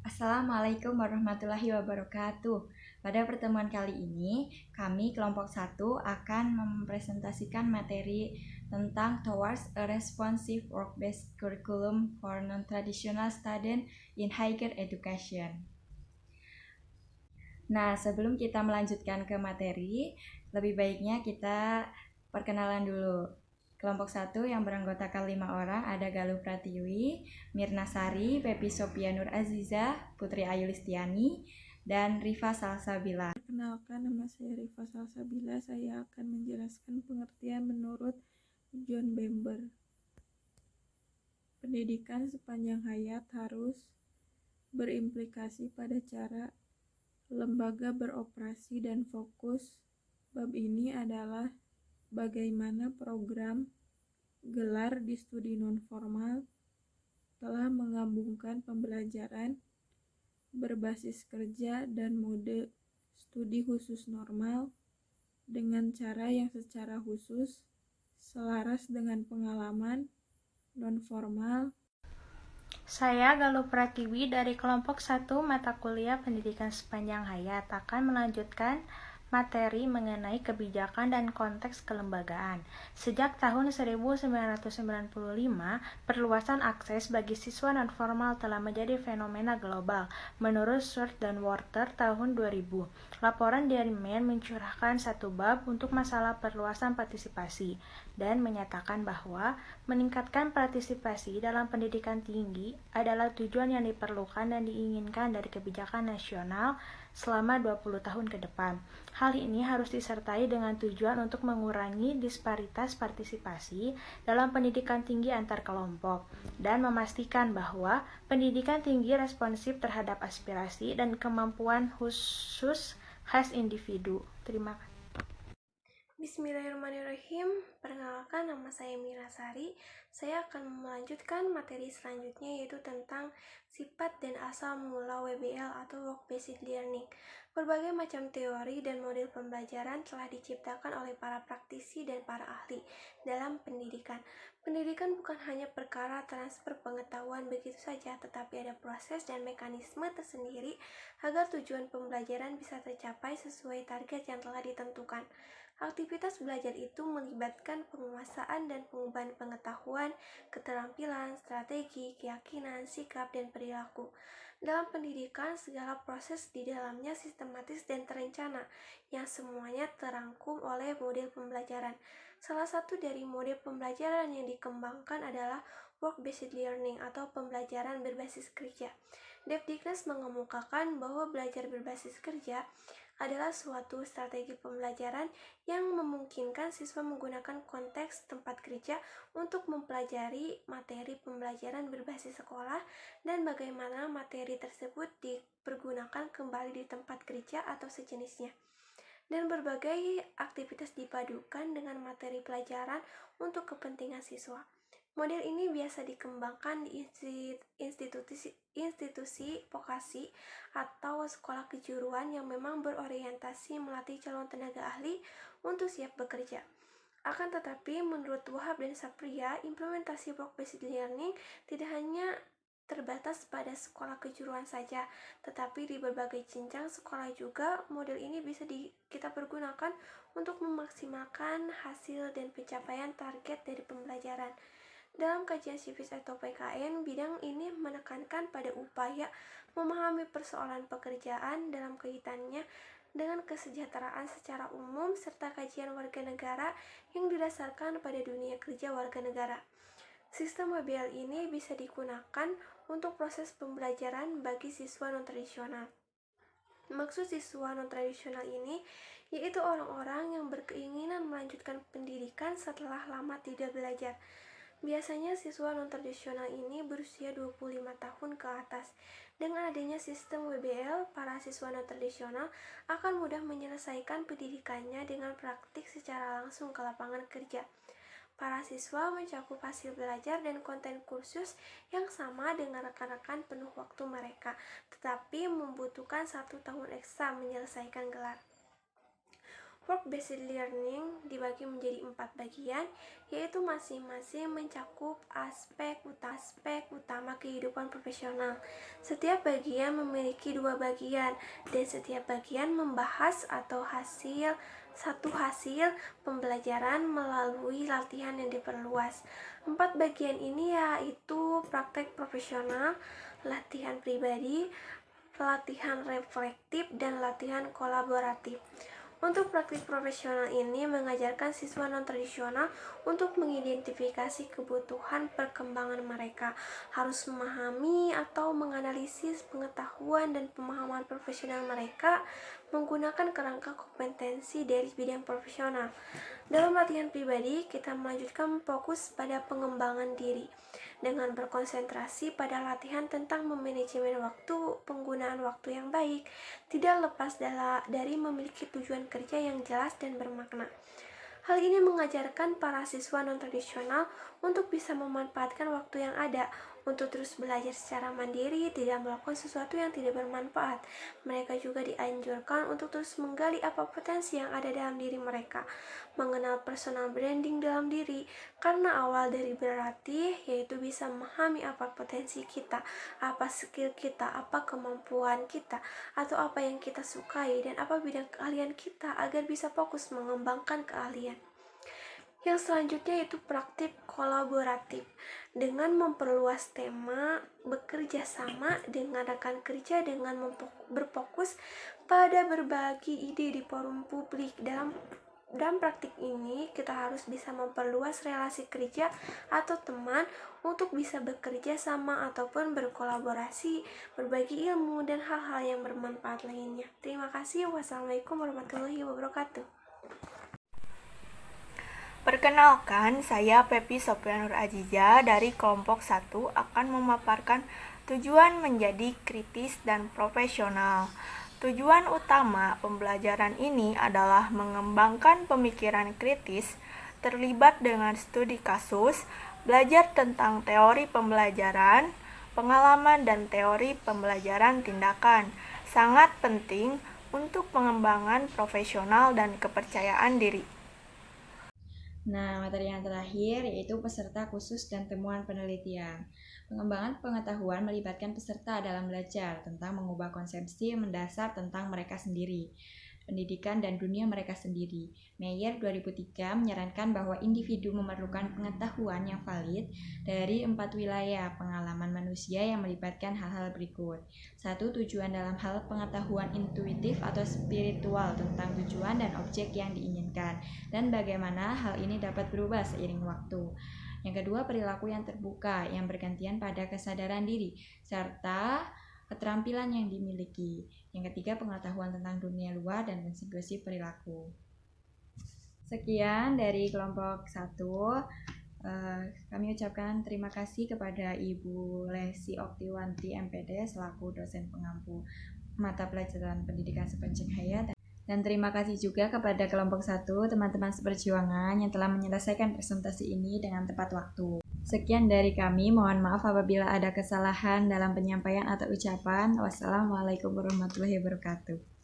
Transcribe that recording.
Assalamualaikum warahmatullahi wabarakatuh. Pada pertemuan kali ini, kami kelompok 1 akan mempresentasikan materi tentang Towards a Responsive Work-Based Curriculum for Non-Traditional Students in Higher Education. Nah, sebelum kita melanjutkan ke materi, lebih baiknya kita perkenalan dulu. Kelompok 1 yang beranggotakan 5 orang ada Galuh Pratiwi, Mirna Sari, Pepi Sophia Nur Aziza, Putri Ayu Listiani, dan Rifa Salsabila. Perkenalkan, nama saya Rifa Salsabila. Saya akan menjelaskan pengertian menurut John Bember. Pendidikan sepanjang hayat harus berimplikasi pada cara lembaga beroperasi dan fokus. Bab ini adalah bagaimana program gelar di studi non-formal telah menggabungkan pembelajaran berbasis kerja dan mode studi khusus normal dengan cara yang secara khusus selaras dengan pengalaman non-formal. Saya Galuh Pratiwi dari kelompok 1 mata kuliah Pendidikan Sepanjang Hayat akan melanjutkan materi mengenai kebijakan dan konteks kelembagaan. Sejak tahun 1995, perluasan akses bagi siswa non-formal telah menjadi fenomena global. Menurut Sword dan Worter tahun 2000, laporan dari Men mencurahkan satu bab untuk masalah perluasan partisipasi dan menyatakan bahwa meningkatkan partisipasi dalam pendidikan tinggi adalah tujuan yang diperlukan dan diinginkan dari kebijakan nasional selama 20 tahun ke depan. Hal ini harus disertai dengan tujuan untuk mengurangi disparitas partisipasi dalam pendidikan tinggi antar kelompok dan memastikan bahwa pendidikan tinggi responsif terhadap aspirasi dan kemampuan khusus khas individu. Terima kasih. Bismillahirrahmanirrahim. Perkenalkan, nama saya Mira Sari. Saya akan melanjutkan materi selanjutnya, yaitu tentang sifat dan asal mula WBL atau Work Based Learning. Berbagai macam teori dan model pembelajaran telah diciptakan oleh para praktisi dan para ahli dalam pendidikan. Pendidikan bukan hanya perkara transfer pengetahuan begitu saja, tetapi ada proses dan mekanisme tersendiri agar tujuan pembelajaran bisa tercapai sesuai target yang telah ditentukan. Aktivitas belajar itu melibatkan penguasaan dan pengubahan pengetahuan, keterampilan, strategi, keyakinan, sikap, dan perilaku. Dalam pendidikan, segala proses di dalamnya sistematis dan terencana, yang semuanya terangkum oleh model pembelajaran. Salah satu dari model pembelajaran yang dikembangkan adalah work-based learning atau pembelajaran berbasis kerja. Debdiknes mengemukakan bahwa belajar berbasis kerja adalah suatu strategi pembelajaran yang memungkinkan siswa menggunakan konteks tempat kerja untuk mempelajari materi pembelajaran berbasis sekolah dan bagaimana materi tersebut dipergunakan kembali di tempat kerja atau sejenisnya. Dan berbagai aktivitas dipadukan dengan materi pelajaran untuk kepentingan siswa. Model ini biasa dikembangkan di institusi vokasi atau sekolah kejuruan yang memang berorientasi melatih calon tenaga ahli untuk siap bekerja. Akan tetapi, menurut Wahab dan Sapria, implementasi work-based learning tidak hanya terbatas pada sekolah kejuruan saja, tetapi di berbagai jenjang sekolah juga model ini bisa kita pergunakan untuk memaksimalkan hasil dan pencapaian target dari pembelajaran. Dalam kajian Civis atau PKN, bidang ini menekankan pada upaya memahami persoalan pekerjaan dalam kaitannya dengan kesejahteraan secara umum serta kajian warga negara yang didasarkan pada dunia kerja warga negara. Sistem WBL ini bisa digunakan untuk proses pembelajaran bagi siswa non-tradisional. Maksud siswa non-tradisional ini yaitu orang-orang yang berkeinginan melanjutkan pendidikan setelah lama tidak belajar. Biasanya siswa non-tradisional ini berusia 25 tahun ke atas. Dengan adanya sistem WBL, para siswa non-tradisional akan mudah menyelesaikan pendidikannya dengan praktik secara langsung ke lapangan kerja. Para siswa mencakup hasil belajar dan konten kursus yang sama dengan rekan-rekan penuh waktu mereka, tetapi membutuhkan 1 tahun ekstra menyelesaikan gelar. Work-based learning dibagi menjadi 4 bagian, yaitu masing-masing mencakup aspek utama kehidupan profesional. Setiap bagian memiliki 2 bagian, dan setiap bagian membahas satu hasil pembelajaran melalui latihan yang diperluas. 4 bagian ini yaitu praktek profesional, latihan pribadi, latihan reflektif, dan latihan kolaboratif. Untuk praktik profesional ini mengajarkan siswa non-tradisional untuk mengidentifikasi kebutuhan perkembangan mereka, harus memahami atau menganalisis pengetahuan dan pemahaman profesional mereka menggunakan kerangka kompetensi dari bidang profesional. Dalam latihan pribadi, kita melanjutkan fokus pada pengembangan diri dengan berkonsentrasi pada latihan tentang memanajemen waktu, penggunaan waktu yang baik, tidak lepas dari memiliki tujuan kerja yang jelas dan bermakna. Hal ini mengajarkan para siswa non-tradisional untuk bisa memanfaatkan waktu yang ada, untuk terus belajar secara mandiri, tidak melakukan sesuatu yang tidak bermanfaat. Mereka juga dianjurkan untuk terus menggali apa potensi yang ada dalam diri mereka, mengenal personal branding dalam diri, karena awal dari berlatih yaitu bisa memahami apa potensi kita, apa skill kita, apa kemampuan kita, atau apa yang kita sukai, dan apa bidang keahlian kita agar bisa fokus mengembangkan keahlian. Yang selanjutnya itu praktik kolaboratif, dengan memperluas tema, bekerja sama dengan rekan kerja dengan berfokus pada berbagi ide di forum publik. Dalam praktik ini, kita harus bisa memperluas relasi kerja atau teman untuk bisa bekerja sama ataupun berkolaborasi, berbagi ilmu, dan hal-hal yang bermanfaat lainnya. Terima kasih. Wassalamualaikum warahmatullahi wabarakatuh. Perkenalkan, saya Pepi Sofianur Aziza dari kelompok 1 akan memaparkan tujuan menjadi kritis dan profesional. Tujuan utama pembelajaran ini adalah mengembangkan pemikiran kritis, terlibat dengan studi kasus, belajar tentang teori pembelajaran, pengalaman dan teori pembelajaran tindakan. Sangat penting untuk pengembangan profesional dan kepercayaan diri. Nah, materi yang terakhir yaitu peserta khusus dan temuan penelitian. Pengembangan pengetahuan melibatkan peserta dalam belajar tentang mengubah konsepsi mendasar tentang mereka sendiri, pendidikan dan dunia mereka sendiri. Meyer 2003 menyarankan bahwa individu memerlukan pengetahuan yang valid dari 4 wilayah pengalaman manusia yang melibatkan hal-hal berikut. 1. Tujuan dalam hal pengetahuan intuitif atau spiritual tentang tujuan dan objek yang diinginkan, dan bagaimana hal ini dapat berubah seiring waktu. Yang kedua, perilaku yang terbuka yang bergantian pada kesadaran diri, serta keterampilan yang dimiliki. Yang ketiga, pengetahuan tentang dunia luar dan konsekuensi perilaku. Sekian dari kelompok 1. Kami ucapkan terima kasih kepada Ibu Lesi Oktiwanti MPD selaku dosen pengampu mata pelajaran pendidikan sepanjang hayat, dan terima kasih juga kepada kelompok 1 teman-teman seperjuangan yang telah menyelesaikan presentasi ini dengan tepat waktu. Sekian dari kami, mohon maaf apabila ada kesalahan dalam penyampaian atau ucapan. Wassalamualaikum warahmatullahi wabarakatuh.